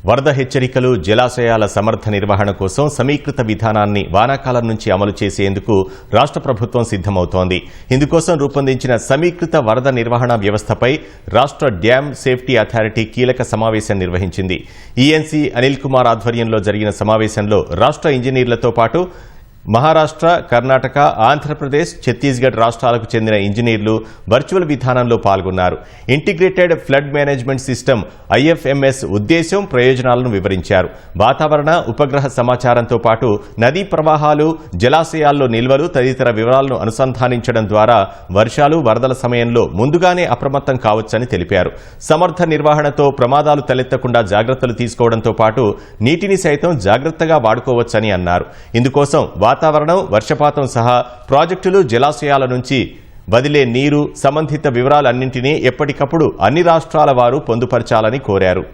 వరద హెచ్చరికలు, జలాశయాల సమర్థ నిర్వహణ కోసం సమీకృత విధానాన్ని వానాకాలం నుంచి అమలు చేసేందుకు రాష్ట్ర ప్రభుత్వం సిద్దమవుతోంది. ఇందుకోసం రూపొందించిన సమీకృత వరద నిర్వహణ వ్యవస్థపై రాష్ట్ర డ్యామ్ సేఫ్టీ అథారిటీ కీలక సమావేశం నిర్వహించింది. ఈఎన్సీ అనిల్ కుమార్ ఆధ్వర్యంలో జరిగిన సమావేశంలో రాష్ట్ర ఇంజనీర్లతో పాటు మహారాష్ట్ర, కర్ణాటక, ఆంధ్రప్రదేశ్, ఛత్తీస్గఢ్ రాష్ట్రాలకు చెందిన ఇంజనీర్లు వర్చువల్ విధానంలో పాల్గొన్నారు. Integrated flood management system IFMS ఉద్దేశం, ప్రయోజనాలను వివరించారు. వాతావరణ, ఉపగ్రహ సమాచారంతో పాటు నదీ ప్రవాహాలు, జలాశయాల్లో నిల్వలు తదితర వివరాలను అనుసంధానించడం ద్వారా వర్షాలు, వరదల సమయంలో ముందుగానే అప్రమత్తం కావచ్చని తెలిపారు. సమర్థ నిర్వహణతో ప్రమాదాలు తలెత్తకుండా జాగ్రత్తలు తీసుకోవడంతో పాటు నీటిని సైతం జాగ్రత్తగా వాడుకోవచ్చని అన్నారు. ఇందుకోసం వాతావరణం, వర్షపాతం సహా ప్రాజెక్టులు, జలాశయాల నుంచి వదిలే నీరు సంబంధిత వివరాలన్నింటినీ ఎప్పటికప్పుడు అన్ని రాష్ట్రాల వారు పొందుపరచాలని కోరారు.